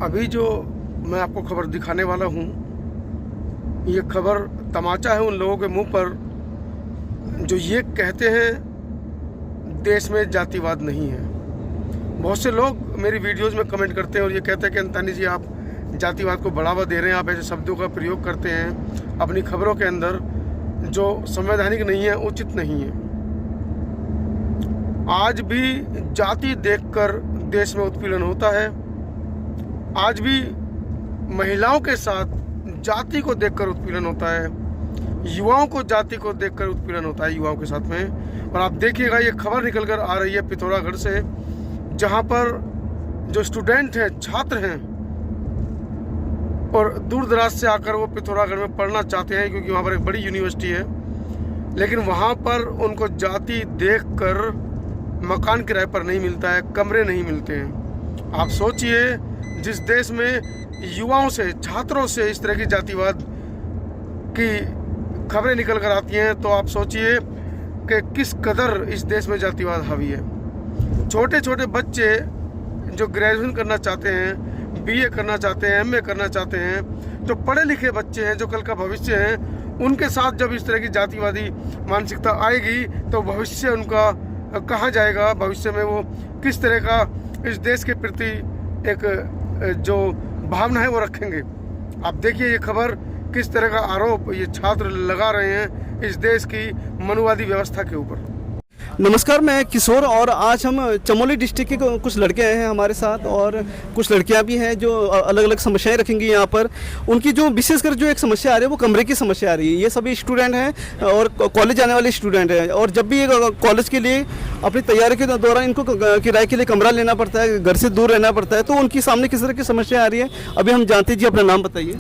अभी जो मैं आपको खबर दिखाने वाला हूँ, ये खबर तमाचा है उन लोगों के मुंह पर जो ये कहते हैं देश में जातिवाद नहीं है। बहुत से लोग मेरी वीडियोस में कमेंट करते हैं और ये कहते हैं कि अंतानी जी आप जातिवाद को बढ़ावा दे रहे हैं, आप ऐसे शब्दों का प्रयोग करते हैं अपनी खबरों के अंदर जो संवैधानिक नहीं है, उचित नहीं है। आज भी जाति देखकर देश में उत्पीड़न होता है। आज भी महिलाओं के साथ जाति को देखकर उत्पीड़न होता है, युवाओं को जाति को देखकर उत्पीड़न होता है युवाओं के साथ में। और आप देखिएगा ये खबर निकल कर आ रही है पिथौरागढ़ से, जहाँ पर जो स्टूडेंट हैं, छात्र हैं और दूर दराज से आकर वो पिथौरागढ़ में पढ़ना चाहते हैं क्योंकि वहाँ पर एक बड़ी यूनिवर्सिटी है, लेकिन वहाँ पर उनको जाति देखकर मकान किराए पर नहीं मिलता है, कमरे नहीं मिलते हैं। आप सोचिए, जिस देश में युवाओं से, छात्रों से इस तरह की जातिवाद की खबरें निकल कर आती हैं, तो आप सोचिए कि किस कदर इस देश में जातिवाद हावी है। छोटे छोटे बच्चे जो ग्रेजुएशन करना चाहते हैं, बीए करना चाहते हैं, एमए करना चाहते हैं, जो पढ़े लिखे बच्चे हैं, जो कल का भविष्य है, उनके साथ जब इस तरह की जातिवादी मानसिकता आएगी तो भविष्य उनका कहाँ जाएगा? भविष्य में वो किस तरह का इस देश के प्रति एक जो भावना है वो रखेंगे। आप देखिए ये खबर किस तरह का आरोप ये छात्र लगा रहे हैं इस देश की मनुवादी व्यवस्था के ऊपर। नमस्कार, मैं किशोर और आज हम चमोली डिस्ट्रिक्ट के कुछ लड़के आए हैं हमारे साथ और कुछ लड़कियां भी हैं जो अलग अलग समस्याएं रखेंगी यहाँ पर। उनकी जो विशेषकर जो एक समस्या आ रही है वो कमरे की समस्या आ रही है। ये सभी स्टूडेंट हैं और कॉलेज जाने वाले स्टूडेंट हैं और जब भी कॉलेज के लिए अपनी तैयारी के दौरान इनको किराए के लिए कमरा लेना पड़ता है, घर से दूर रहना पड़ता है, तो उनकी सामने किस तरह की समस्या आ रही है अभी हम जानते हैं। जी अपना नाम बताइए।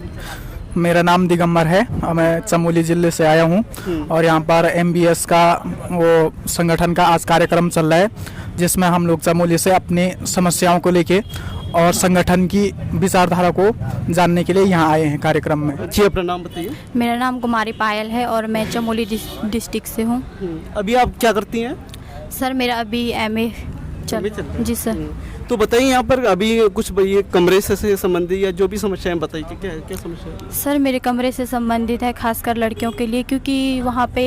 मेरा नाम दिगंबर है, मैं चमोली ज़िले से आया हूँ और यहाँ पर MBS का वो संगठन का आज कार्यक्रम चल रहा है, जिसमें हम लोग चमोली से अपनी समस्याओं को लेके और संगठन की विचारधारा को जानने के लिए यहाँ आए हैं कार्यक्रम में। जी अपना नाम बताइए। मेरा नाम कुमारी पायल है और मैं चमोली डिस्ट्रिक्ट से हूँ। अभी आप क्या करती हैं? सर मेरा अभी MA चल जी सर। तो बताइए यहाँ पर अभी कुछ ये कमरे से संबंधित या जो भी समस्याएं बताइए, क्या क्या समस्या है? सर मेरे कमरे से संबंधित है, खासकर लड़कियों के लिए, क्योंकि वहाँ पे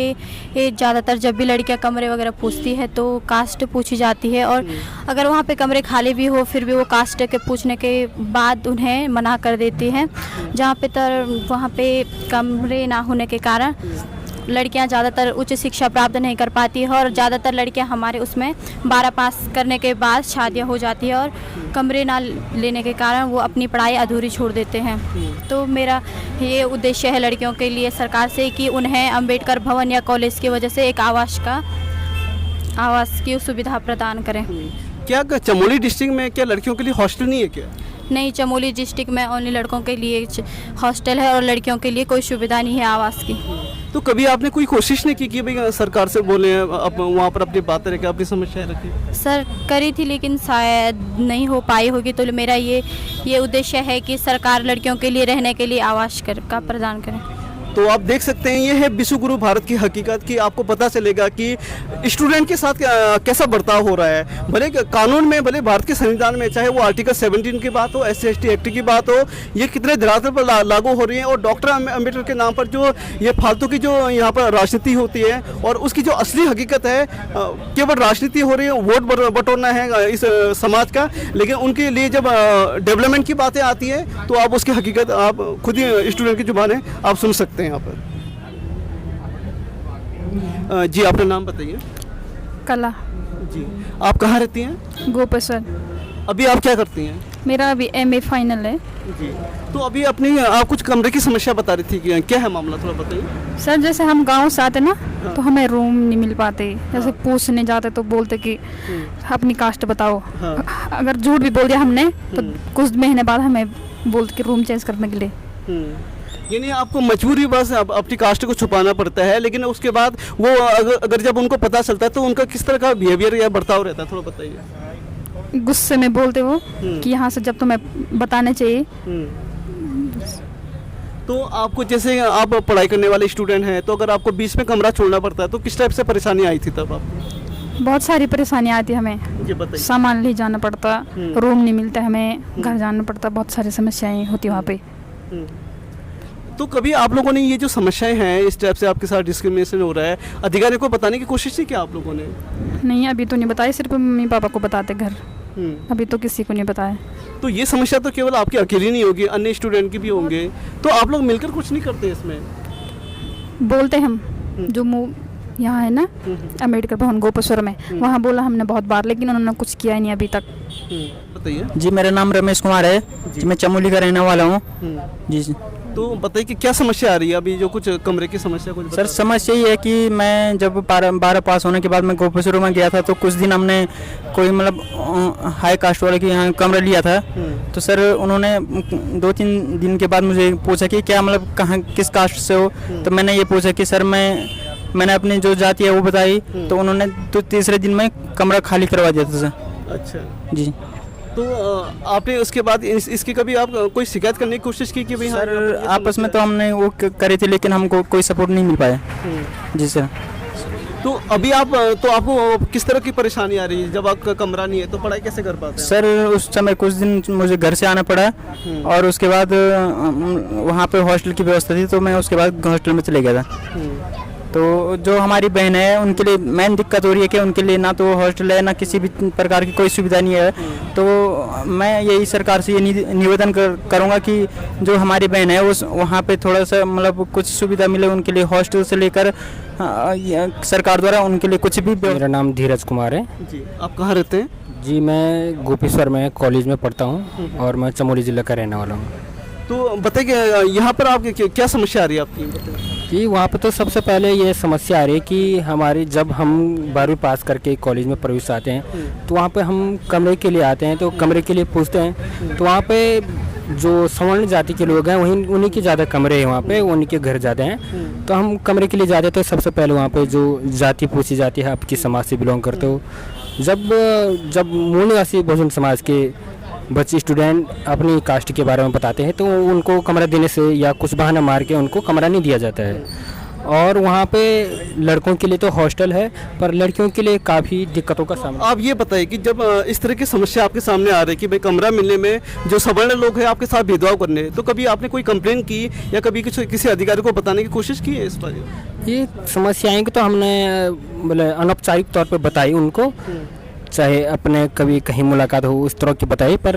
ज़्यादातर जब भी लड़कियाँ कमरे वगैरह पूछती है तो कास्ट पूछी जाती है और अगर वहाँ पे कमरे खाली भी हो फिर भी वो कास्ट के पूछने के बाद उन्हें मना कर देती हैं, जहाँ पे वहाँ पे कमरे ना होने के कारण लड़कियां ज़्यादातर उच्च शिक्षा प्राप्त नहीं कर पाती है और ज़्यादातर लड़कियां हमारे उसमें 12 पास करने के बाद शादियां हो जाती है और कमरे ना लेने के कारण वो अपनी पढ़ाई अधूरी छोड़ देते हैं। तो मेरा ये उद्देश्य है लड़कियों के लिए सरकार से कि उन्हें अंबेडकर भवन या कॉलेज की वजह से एक आवास की सुविधा प्रदान करें। क्या चमोली डिस्ट्रिक्ट में क्या लड़कियों के लिए हॉस्टल नहीं है क्या? नहीं, चमोली डिस्ट्रिक्ट में ओनली लड़कों के लिए हॉस्टल है और लड़कियों के लिए कोई सुविधा नहीं है आवास की। तो कभी आपने कोई कोशिश नहीं की कि भाई सरकार से बोले आप वहाँ पर अपनी बातें रखें, अपनी समस्याएं रखें? सर करी थी लेकिन शायद नहीं हो पाई होगी, तो मेरा ये उद्देश्य है कि सरकार लड़कियों के लिए रहने के लिए आवास का प्रदान करें। तो आप देख सकते हैं ये है विश्वगुरु भारत की हकीकत कि आपको पता चलेगा कि स्टूडेंट के साथ कैसा बर्ताव हो रहा है। भले कानून में, भले भारत के संविधान में, चाहे वो आर्टिकल 17 की बात हो, SC/ST एक्ट की बात हो, ये कितने धरातल पर लागू हो रही है। और डॉक्टर अम्बेडकर के नाम पर जो ये फालतू की जो यहाँ पर राजनीति होती है और उसकी जो असली हकीकत है, केवल राजनीति हो रही है, वोट बटोरना है इस समाज का, लेकिन उनके लिए जब डेवलपमेंट की बातें आती हैं तो आप उसकी हकीकत आप खुद ही स्टूडेंट की जुबान है आप सुन सकते हैं यहाँ पर। जी अपना नाम बताइए। कला। जी आप कहाँ रहती हैं? गोपेश्वर। अभी आप क्या करती हैं? मेरा अभी MA फाइनल है। जी तो अभी अपनी आप कुछ कमरे की समस्या बता रही थी कि क्या है मामला, थोड़ा बताइए। सर जैसे हम गांव से आते ना तो हमें रूम नहीं मिल पाते, जैसे पूछने जाते तो बोलते कि अपनी कास्ट बताओ। हाँ। अगर झूठ भी बोल दिया हमने तो कुछ महीने बाद हमें बोलते कि रूम चेंज करने के लिए। यानी आपको मजबूरी बस अपनी कास्ट को छुपाना पड़ता है, लेकिन उसके बाद वो अगर जब उनको पता चलता है तो उनका किस तरह का बिहेवियर या बर्ताव रहता है, थोड़ा बताइए। गुस्से में बोलते वो कि यहाँ से जब तुम्हें बताने चाहिए। तो आपको जैसे आप पढ़ाई करने वाले स्टूडेंट हैं, तो अगर आपको बीच में कमरा छोड़ना पड़ता है तो किस टाइप से परेशानी आई थी तब आपको? बहुत सारी परेशानियाँ आती हमें। जी बताइए। सामान ले जाना पड़ता, रूम नहीं मिलता हमें, घर जाना पड़ता, बहुत सारी समस्याएं होती वहाँ पे। तो कभी आप लोगों ने ये जो समस्याएं हैं इस टाइप से आपके साथ डिस्क्रिमिनेशन हो रहा है, अधिकारियों को बताने की कोशिश की क्या आप लोगों ने? नहीं, अभी तो नहीं बताया, सिर्फ मम्मी पापा को बताते घर, अभी तो किसी को नहीं बताया। तो ये समस्या तो केवल आपकी अकेली नहीं होगी, अन्य स्टूडेंट की भी होंगे, तो आप लोग मिलकर कुछ नहीं करते इसमें? बोलते हम जो यहाँ है ना अम्बेडकर भवन गोपेश्वर में, वहाँ बोला हमने बहुत बार, लेकिन उन्होंने कुछ किया ही नहीं अभी तक। बताइए जी, मेरा नाम रमेश कुमार है जी, मैं चमोली का रहने वाला हूँ जी। तो बताइए कि क्या समस्या आ रही है अभी, जो कुछ कमरे की समस्या कुछ सर समस्या ये है कि मैं जब 12 पास होने के बाद मैं गोपेश्वर में गया था, तो कुछ दिन हमने कोई मतलब हाई कास्ट वाले के यहाँ कमरा लिया था। तो सर उन्होंने 2-3 दिन के बाद मुझे पूछा कि क्या मतलब कहाँ किस कास्ट से हो। तो मैंने ये पूछा कि सर मैंने अपनी जो जाति है वो बताई, तो उन्होंने तो तीसरे दिन में कमरा खाली करवा दिया था सर। अच्छा जी। तो आपने उसके बाद इसकी कभी आप कोई शिकायत करने की कोशिश की कि भाई सर आपस में तो हमने वो करे थे, लेकिन हमको कोई सपोर्ट नहीं मिल पाया जी सर। तो अभी आपको किस तरह की परेशानी आ रही है? जब आपका कमरा नहीं है तो पढ़ाई कैसे कर पाते हैं? सर उस समय कुछ दिन मुझे घर से आना पड़ा, और उसके बाद वहाँ पे हॉस्टल की व्यवस्था थी, तो मैं उसके बाद हॉस्टल में चले गया था। तो जो हमारी बहन है उनके लिए मेन दिक्कत हो रही है कि उनके लिए ना तो हॉस्टल है, ना किसी भी प्रकार की कोई सुविधा नहीं है। तो मैं यही सरकार से ये निवेदन करूँगा कि जो हमारी बहन है उस वहाँ पे थोड़ा सा मतलब कुछ सुविधा मिले उनके लिए, हॉस्टल से लेकर सरकार द्वारा उनके लिए कुछ भी। मेरा नाम धीरज कुमार है जी। आप कहाँ रहते हैं? जी, मैं गोपेश्वर में कॉलेज में पढ़ता हूँ और मैं चमोली ज़िले का रहने वाला हूँ। तो बताइए यहाँ पर आपकी क्या समस्या आ रही है आपकी? जी, वहाँ पे तो सबसे पहले ये समस्या आ रही है कि हमारी जब हम 12वीं पास करके कॉलेज में प्रवेश आते हैं, तो वहाँ पे हम कमरे के लिए आते हैं, तो कमरे के लिए पूछते हैं, तो वहाँ पे जो सवर्ण जाति के लोग हैं उन्हीं के ज़्यादा कमरे हैं, वहाँ पे उन्हीं के घर जाते हैं। तो हम कमरे के लिए जाते हैं, तो सबसे पहले वहाँ पे जो जाति पूछी जाती है, आप किस समाज से बिलोंग करते हो। जब मूल निवासी बहुजन समाज के बच्चे स्टूडेंट अपनी कास्ट के बारे में बताते हैं, तो उनको कमरा देने से या कुछ बहाना मार के उनको कमरा नहीं दिया जाता है। और वहाँ पे लड़कों के लिए तो हॉस्टल है, पर लड़कियों के लिए काफ़ी दिक्कतों का सामना। आप ये बताइए कि जब इस तरह की समस्या आपके सामने आ रही है कि भाई कमरा मिलने में जो सवर्ण लोग हैं आपके साथ भेदभाव करने, तो कभी आपने कोई कंप्लेन की या कभी किसी अधिकारी को बताने की कोशिश की है इस पर? ये समस्याएं तो हमने मतलब अनौपचारिक तौर पर बताई उनको, चाहे अपने कभी कहीं मुलाकात हो उस तरह की बताई, पर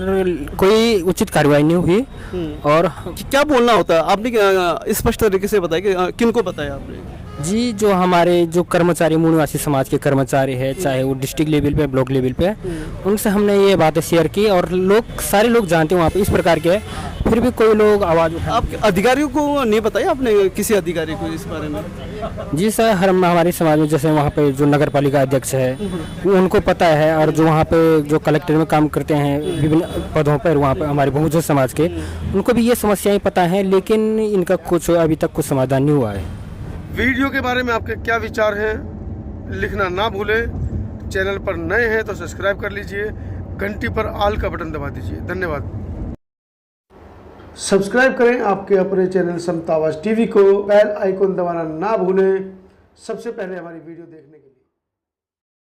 कोई उचित कार्रवाई नहीं हुई। और क्या बोलना होता है आपने स्पष्ट तरीके से बताया कि किनको बताया आपने? जी, जो हमारे जो कर्मचारी मूल निवासी समाज के कर्मचारी है, चाहे वो डिस्ट्रिक्ट लेवल पे ब्लॉक लेवल पे, उनसे हमने ये बातें शेयर की, और सारे लोग जानते हैं वहाँ पे इस प्रकार के, फिर भी कोई लोग आवाज़ उठाए। आप अधिकारियों को नहीं बताया आपने, किसी अधिकारी को इस बारे में? जी सर, हमारे समाज में जैसे वहाँ पे जो नगर पालिका अध्यक्ष है उनको पता है, और जो वहाँ पे जो कलेक्टर में काम करते हैं विभिन्न पदों पर वहाँ पे हमारे बहुजन समाज के, उनको भी ये समस्याएं पता हैं, लेकिन इनका कुछ अभी तक कुछ समाधान नहीं हुआ है। वीडियो के बारे में आपके क्या विचार हैं लिखना ना भूलें। चैनल पर नए हैं तो सब्सक्राइब कर लीजिए, घंटी पर ऑल का बटन दबा दीजिए। धन्यवाद। सब्सक्राइब करें आपके अपने चैनल समता आवाज़ टीवी को, बेल आइकन दबाना ना भूलें सबसे पहले हमारी वीडियो देखने